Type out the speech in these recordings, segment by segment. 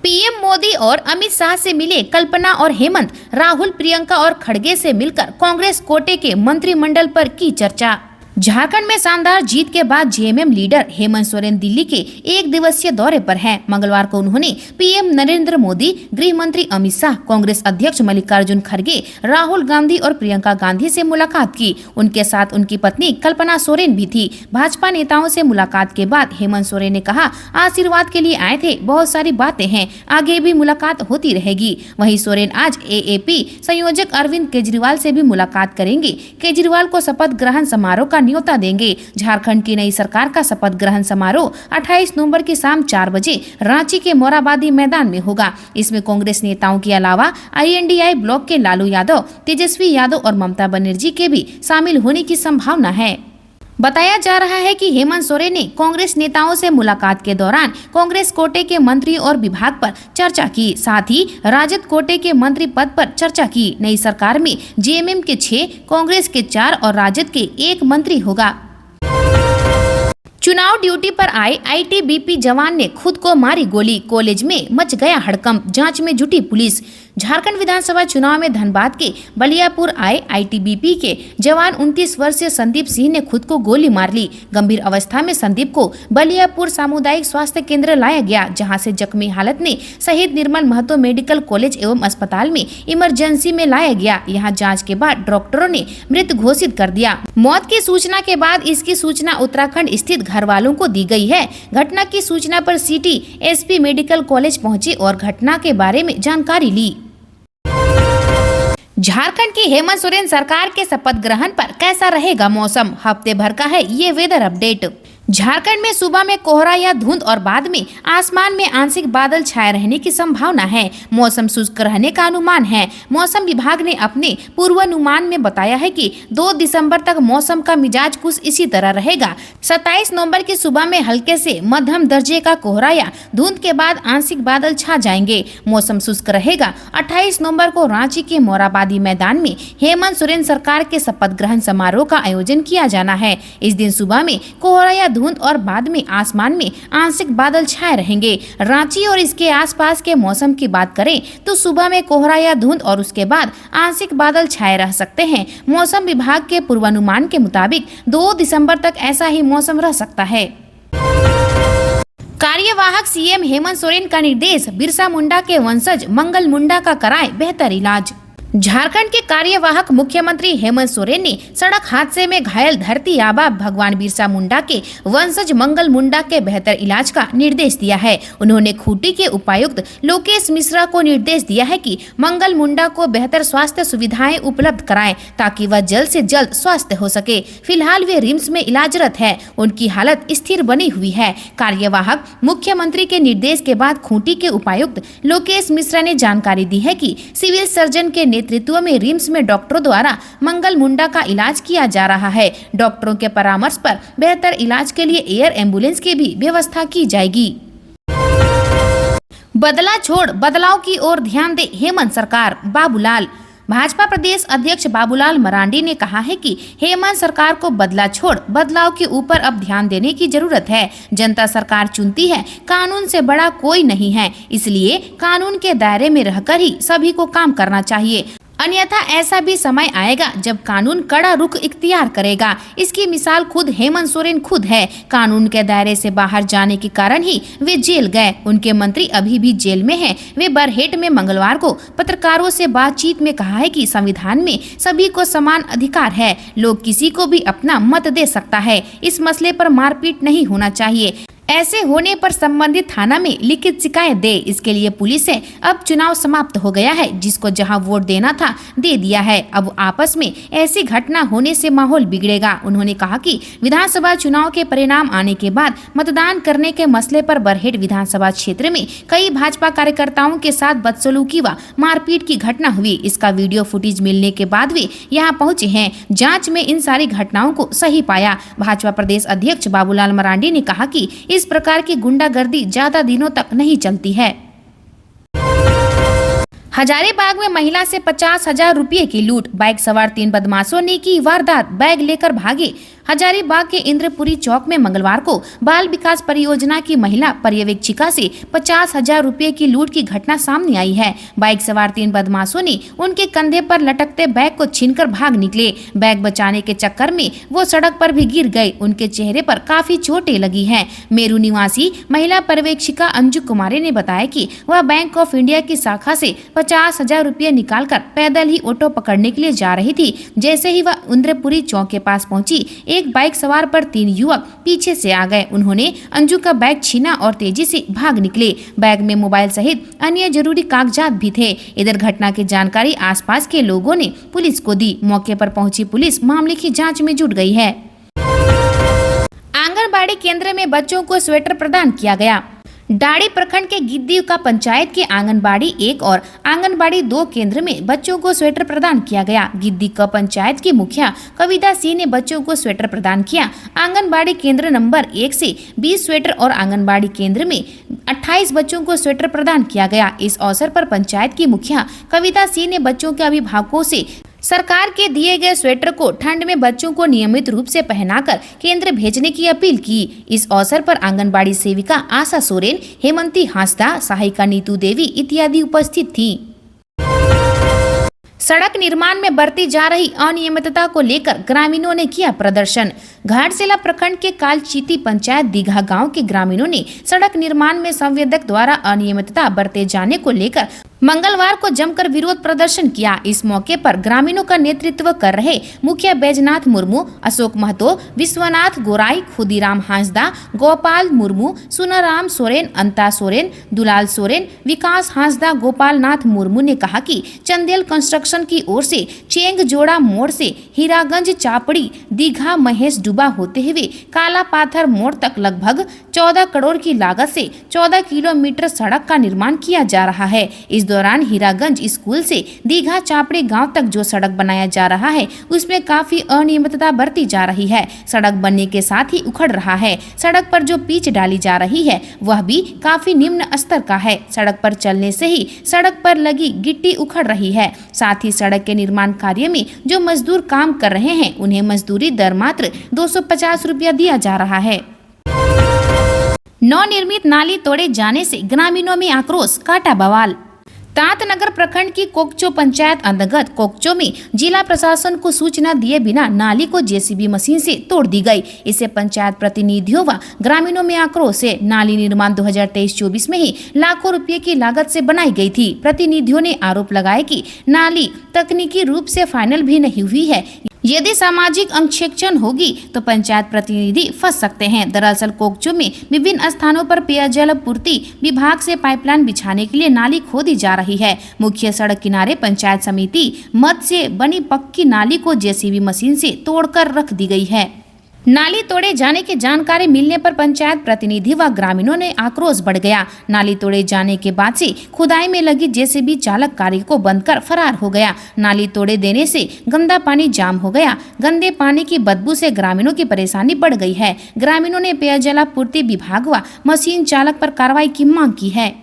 PM Modi और अमित शाह से मिले कल्पना और हेमंत, राहुल, प्रियंका और खड़गे से मिलकर कांग्रेस कोटे के मंत्रिमंडल पर की चर्चा। झारखंड में शानदार जीत के बाद जेएमएम लीडर हेमंत सोरेन दिल्ली के एक दिवसीय दौरे पर हैं। मंगलवार को उन्होंने पीएम नरेंद्र मोदी, गृह मंत्री अमित शाह, कांग्रेस अध्यक्ष मल्लिकार्जुन खड़गे, राहुल गांधी और प्रियंका गांधी से मुलाकात की। उनके साथ उनकी पत्नी कल्पना सोरेन भी थी। भाजपा नेताओं से मुलाकात के बाद हेमंत सोरेन ने कहा, आशीर्वाद के लिए आए थे, बहुत सारी बातें हैं, आगे भी मुलाकात होती रहेगी। वहीं सोरेन आज एएपी संयोजक अरविंद केजरीवाल से भी मुलाकात करेंगे। केजरीवाल को शपथ ग्रहण समारोह का न्योता देंगे। झारखंड की नई सरकार का शपथ ग्रहण समारोह 28 नवंबर की शाम 4 बजे रांची के मोराबादी मैदान में होगा। इसमें कांग्रेस नेताओं के अलावा आईएनडीआई ब्लॉक के लालू यादव, तेजस्वी यादव और ममता बनर्जी के भी शामिल होने की संभावना है। बताया जा रहा है कि हेमंत सोरेन ने कांग्रेस नेताओं से मुलाकात के दौरान कांग्रेस कोटे के मंत्री और विभाग पर चर्चा की, साथ ही राजद कोटे के मंत्री पद पर चर्चा की। नई सरकार में जेएमएम के 6, कांग्रेस के 4 और राजद के 1 मंत्री होगा। चुनाव ड्यूटी पर आए आईटीबीपी जवान ने खुद को मारी गोली, कॉलेज में मच गया हड़कंप, जांच में जुटी पुलिस। झारखंड विधानसभा चुनाव में धनबाद के बलियापुर आए आईटीबीपी के जवान 29 वर्षीय संदीप सिंह ने खुद को गोली मार ली। गंभीर अवस्था में संदीप को बलियापुर सामुदायिक स्वास्थ्य केंद्र लाया गया, जहां से जख्मी हालत में शहीद निर्मल महतो मेडिकल कॉलेज एवं अस्पताल में इमरजेंसी में लाया गया। यहां जांच के बाद डॉक्टरों ने मृत घोषित कर दिया। मौत की सूचना के बाद इसकी सूचना उत्तराखंड स्थित घर वालों को दी गई है। घटना की सूचना पर सिटी एसपी मेडिकल कॉलेज पहुंची और घटना के बारे में जानकारी ली। झारखंड की हेमंत सोरेन सरकार के शपथ ग्रहण पर कैसा रहेगा मौसम, हफ्ते भर का है ये वेदर अपडेट। झारखंड में सुबह में कोहरा या धुंध और बाद में आसमान में आंशिक बादल छाए रहने की संभावना है। मौसम शुष्क रहने का अनुमान है। मौसम विभाग ने अपने पूर्वानुमान में बताया है कि 2 दिसंबर तक मौसम का मिजाज कुछ इसी तरह रहेगा। 27 नवंबर की सुबह में हल्के से मध्यम दर्जे का कोहरा या धुंध के बाद आंशिक बादल छा जाएंगे। मौसम शुष्क रहेगा। 28 नवंबर को रांची के मोराबादी मैदान में हेमंत सोरेन सरकार के शपथ ग्रहण समारोह का आयोजन किया जाना है। इस दिन सुबह में कोहरा या धुंध और बाद में आसमान में आंशिक बादल छाए रहेंगे। रांची और इसके आसपास के मौसम की बात करें तो सुबह में कोहरा या धुंध और उसके बाद आंशिक बादल छाए रह सकते हैं। मौसम विभाग के पूर्वानुमान के मुताबिक 2 दिसंबर तक ऐसा ही मौसम रह सकता है। कार्यवाहक सीएम हेमंत सोरेन का निर्देश, बिरसा मुंडा के वंशज मंगल मुंडा का कराए बेहतर इलाज। झारखंड के कार्यवाहक मुख्यमंत्री हेमंत सोरेन ने सड़क हादसे में घायल धरती आबा भगवान बिरसा मुंडा के वंशज मंगल मुंडा के बेहतर इलाज का निर्देश दिया है। उन्होंने खूंटी के उपायुक्त लोकेश मिश्रा को निर्देश दिया है कि मंगल मुंडा को बेहतर स्वास्थ्य सुविधाएं उपलब्ध कराएं ताकि वह जल्द से जल्द स्वस्थ हो सके। फिलहाल वे रिम्स में इलाजरत है। उनकी हालत स्थिर बनी हुई है। कार्यवाहक मुख्यमंत्री के निर्देश के बाद खूंटी के उपायुक्त लोकेश मिश्रा ने जानकारी दी है कि सिविल सर्जन के नेतृत्व में रिम्स में डॉक्टरों द्वारा मंगल मुंडा का इलाज किया जा रहा है। डॉक्टरों के परामर्श पर बेहतर इलाज के लिए एयर एम्बुलेंस की भी व्यवस्था की जाएगी। बदला छोड़ बदलाव की ओर ध्यान दे हेमंत सरकार, बाबूलाल। भाजपा प्रदेश अध्यक्ष बाबूलाल मरांडी ने कहा है कि हेमंत सरकार को बदला छोड़ बदलाव के ऊपर अब ध्यान देने की जरूरत है। जनता सरकार चुनती है, कानून से बड़ा कोई नहीं है, इसलिए कानून के दायरे में रहकर ही सभी को काम करना चाहिए। अन्यथा ऐसा भी समय आएगा जब कानून कड़ा रुख इख्तियार करेगा। इसकी मिसाल खुद हेमंत सोरेन खुद है। कानून के दायरे से बाहर जाने के कारण ही वे जेल गए। उनके मंत्री अभी भी जेल में हैं। वे बरहेट में मंगलवार को पत्रकारों से बातचीत में कहा है कि संविधान में सभी को समान अधिकार है। लोग किसी को भी अपना मत दे सकता है। इस मसले पर मारपीट नहीं होना चाहिए। ऐसे होने पर संबंधित थाना में लिखित शिकायत दे। इसके लिए पुलिस से अब चुनाव समाप्त हो गया है। जिसको जहां वोट देना था दे दिया है। अब आपस में ऐसी घटना होने से माहौल बिगड़ेगा। उन्होंने कहा कि विधानसभा चुनाव के परिणाम आने के बाद मतदान करने के मसले पर बरहेट विधानसभा क्षेत्र में कई भाजपा कार्यकर्ताओं के साथ बदसलूकी व मारपीट की घटना हुई। इसका वीडियो फुटेज मिलने के बाद वे यहाँ पहुंचे हैं। जाँच में इन सारी घटनाओं को सही पाया। भाजपा प्रदेश अध्यक्ष बाबूलाल मरांडी ने कहा कि इस प्रकार की गुंडागर्दी ज्यादा दिनों तक नहीं चलती है। हजारीबाग में महिला से 50,000 रुपये की लूट, बाइक सवार 3 बदमाशों ने की वारदात, बैग लेकर भागे। हजारीबाग के इंद्रपुरी चौक में मंगलवार को बाल विकास परियोजना की महिला पर्यवेक्षिका से 50,000 रुपए की लूट की घटना सामने आई है। बाइक सवार 3 बदमाशों ने उनके कंधे पर लटकते बैग को छीनकर भाग निकले। बैग बचाने के चक्कर में वो सड़क पर भी गिर गए। उनके चेहरे पर काफी चोटें लगी हैं। मेरू निवासी महिला पर्यवेक्षिका अंजू कुमारी ने बताया कि वह बैंक ऑफ इंडिया की शाखा से 50,000 रुपए निकालकर पैदल ही ऑटो पकड़ने के लिए जा रही थी। जैसे ही वह इंद्रपुरी चौक के पास पहुंची, एक बाइक सवार पर 3 युवक पीछे से आ गए। उन्होंने अंजू का बैग छीना और तेजी से भाग निकले। बैग में मोबाइल सहित अन्य जरूरी कागजात भी थे। इधर घटना की जानकारी आसपास के लोगों ने पुलिस को दी। मौके पर पहुंची पुलिस मामले की जांच में जुट गई है। आंगनबाड़ी केंद्र में बच्चों को स्वेटर प्रदान किया गया। डाड़ी प्रखंड के गिद्दी का पंचायत के आंगनबाड़ी 1 और आंगनबाड़ी 2 केंद्र में बच्चों को स्वेटर प्रदान किया गया। गिद्दी का पंचायत की मुखिया कविता सिंह ने बच्चों को स्वेटर प्रदान किया। आंगनबाड़ी केंद्र नंबर 1 से 20 स्वेटर और आंगनबाड़ी केंद्र में 28 बच्चों को स्वेटर प्रदान किया गया। इस अवसर पर पंचायत की मुखिया कविता सिंह ने बच्चों के अभिभावकों से सरकार के दिए गए स्वेटर को ठंड में बच्चों को नियमित रूप से पहनाकर केंद्र भेजने की अपील की। इस अवसर पर आंगनबाड़ी सेविका आशा सोरेन, हेमंती हांसदा, सहायिका नीतू देवी इत्यादि उपस्थित थी। सड़क निर्माण में बरती जा रही अनियमितता को लेकर ग्रामीणों ने किया प्रदर्शन। घाटशिला प्रखंड के कालचीती पंचायत दीघा गांव के ग्रामीणों ने सड़क निर्माण में संवेदक द्वारा अनियमितता बरते जाने को लेकर मंगलवार को जमकर विरोध प्रदर्शन किया। इस मौके पर ग्रामीणों का नेतृत्व कर रहे मुखिया बैजनाथ मुर्मू, अशोक महतो, विश्वनाथ गोराई, खुदीराम हांसदा, गोपाल मुर्मू, सुनाराम सोरेन, अंता सोरेन, दुलाल सोरेन, विकास हांसदा, गोपाल नाथ मुर्मू ने कहा कि चंदेल कंस्ट्रक्शन की ओर से चेंग जोड़ा मोड़ से हीरागंज चापड़ी दीघा महेश डुबा होते हुए काला पाथर मोड़ तक लगभग 14 करोड़ की लागत से 14 किलोमीटर सड़क का निर्माण किया जा रहा है। इस दौरान हीरागंज स्कूल से दीघा चापड़ी गांव तक जो सड़क बनाया जा रहा है उसमें काफी अनियमितता बरती जा रही है। सड़क बनने के साथ ही उखड़ रहा है। सड़क पर जो पिच डाली जा रही है वह भी काफी निम्न स्तर का है। सड़क पर चलने से ही सड़क पर लगी गिट्टी उखड़ रही है। साथ ही सड़क के निर्माण कार्य में जो मजदूर काम कर रहे हैं उन्हें मजदूरी दर मात्र 250 रुपया दिया जा रहा है। नवनिर्मित नाली तोड़े जाने से ग्रामीणों में आक्रोश, काटा बवाल। तांतनगर प्रखंड की कोकचो पंचायत अंतर्गत कोकचो में जिला प्रशासन को सूचना दिए बिना नाली को जेसीबी मशीन से तोड़ दी गई। इससे पंचायत प्रतिनिधियों व ग्रामीणों में आक्रोश है। नाली निर्माण 2023-24 में ही लाखों रुपए की लागत से बनाई गई थी। प्रतिनिधियों ने आरोप लगाया कि नाली तकनीकी रूप से फाइनल भी नहीं हुई है। यदि सामाजिक अंकेक्षण होगी तो पंचायत प्रतिनिधि फंस सकते हैं। दरअसल कोकचो में विभिन्न स्थानों पर पेयजल पूर्ति विभाग से पाइपलाइन बिछाने के लिए नाली खोदी जा रही है। मुख्य सड़क किनारे पंचायत समिति मद से बनी पक्की नाली को जेसीबी मशीन से तोड़कर रख दी गई है। नाली तोड़े जाने की जानकारी मिलने पर पंचायत प्रतिनिधि व ग्रामीणों ने आक्रोश बढ़ गया। नाली तोड़े जाने के बाद से खुदाई में लगी जेसीबी चालक कार्य को बंद कर फरार हो गया। नाली तोड़े देने से गंदा पानी जाम हो गया। गंदे पानी की बदबू से ग्रामीणों की परेशानी बढ़ गई है। ग्रामीणों ने पेयजलापूर्ति विभाग व मशीन चालक पर कार्रवाई की मांग की है।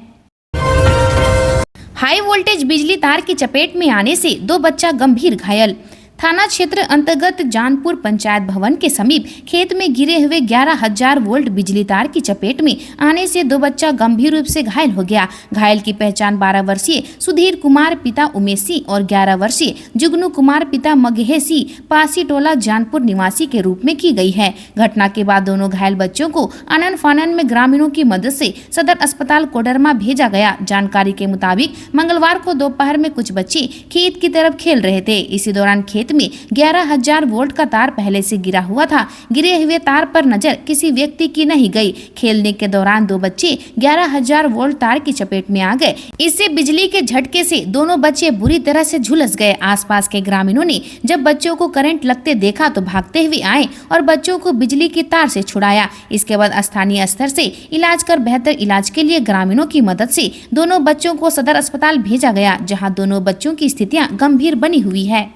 हाई वोल्टेज बिजली तार की चपेट में आने से 2 बच्चा गंभीर घायल। थाना क्षेत्र अंतर्गत जानपुर पंचायत भवन के समीप खेत में गिरे हुए 11,000 वोल्ट बिजली तार की चपेट में आने से 2 बच्चा गंभीर रूप से घायल हो गया। घायल की पहचान 12 वर्षीय सुधीर कुमार पिता उमेश सिंह और 11 वर्षीय जुगनू कुमार पिता मगहे सिंह पासी टोला जानपुर निवासी के रूप में की गई है। घटना के बाद दोनों घायल बच्चों को आनन फानन में ग्रामीणों की मदद से सदर अस्पताल कोडरमा भेजा गया। जानकारी के मुताबिक मंगलवार को दोपहर में कुछ बच्चे खेत की तरफ खेल रहे थे। इसी दौरान खेत में 11,000 वोल्ट का तार पहले से गिरा हुआ था। गिरे हुए तार पर नजर किसी व्यक्ति की नहीं गई। खेलने के दौरान 2 बच्चे 11,000 वोल्ट तार की चपेट में आ गए। इससे बिजली के झटके से दोनों बच्चे बुरी तरह से झुलस गए। आसपास के ग्रामीणों ने जब बच्चों को करंट लगते देखा तो भागते हुए आए और बच्चों को बिजली की तार से छुड़ाया। इसके बाद स्थानीय स्तर से इलाज कर बेहतर इलाज के लिए ग्रामीणों की मदद से दोनों बच्चों को सदर अस्पताल भेजा गया, जहां दोनों बच्चों की स्थितियां गंभीर बनी हुई है।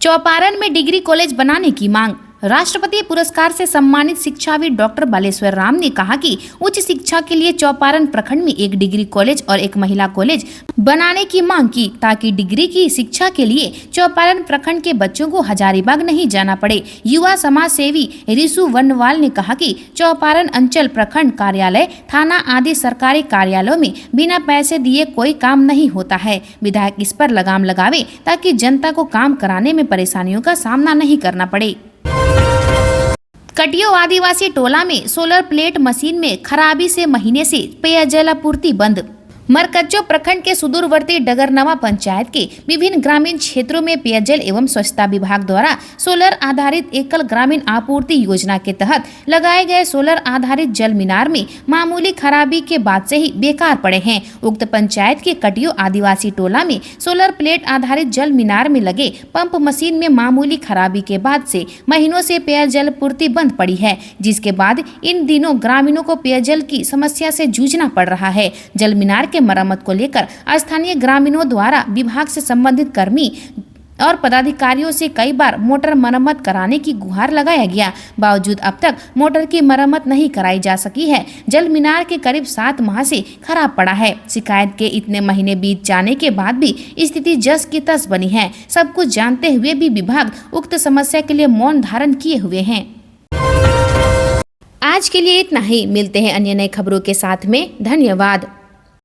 चौपारण में डिग्री कॉलेज बनाने की मांग। राष्ट्रपति पुरस्कार से सम्मानित शिक्षाविद डॉक्टर बालेश्वर राम ने कहा कि उच्च शिक्षा के लिए चौपारण प्रखंड में एक डिग्री कॉलेज और एक महिला कॉलेज बनाने की मांग की, ताकि डिग्री की शिक्षा के लिए चौपारण प्रखंड के बच्चों को हजारीबाग नहीं जाना पड़े। युवा समाज सेवी रिशु वर्णवाल ने कहा कि चौपारण अंचल प्रखंड कार्यालय, थाना आदि सरकारी कार्यालयों में बिना पैसे दिए कोई काम नहीं होता है। विधायक इस पर लगाम लगावे ताकि जनता को काम कराने में परेशानियों का सामना नहीं करना पड़े। कटियो आदिवासी टोला में सोलर प्लेट मशीन में खराबी से महीने से पेयजल आपूर्ति बंद। मरकच्चो प्रखंड के सुदूरवर्ती डगरनवा पंचायत के विभिन्न ग्रामीण क्षेत्रों में पेयजल एवं स्वच्छता विभाग द्वारा सोलर आधारित एकल ग्रामीण आपूर्ति योजना के तहत लगाए गए सोलर आधारित जल मीनार में मामूली खराबी के बाद से ही बेकार पड़े हैं। उक्त पंचायत के कटियो आदिवासी टोला में सोलर प्लेट आधारित जल मीनार में लगे पंप मशीन में मामूली खराबी के बाद से महीनों से पेयजल पूर्ति बंद पड़ी है, जिसके बाद इन दिनों ग्रामीणों को पेयजल की समस्या से जूझना पड़ रहा है। जल मीनार के मरम्मत को लेकर स्थानीय ग्रामीणों द्वारा विभाग से संबंधित कर्मी और पदाधिकारियों से कई बार मोटर मरम्मत कराने की गुहार लगाया गया, बावजूद अब तक मोटर की मरम्मत नहीं कराई जा सकी है। जल मीनार के करीब 7 माह से खराब पड़ा है। शिकायत के इतने महीने बीत जाने के बाद भी स्थिति जस की तस बनी है। सब कुछ जानते हुए भी विभाग उक्त समस्या के लिए मौन धारण किए हुए हैं। आज के लिए इतना ही। मिलते हैं अन्य नई खबरों के साथ में। धन्यवाद।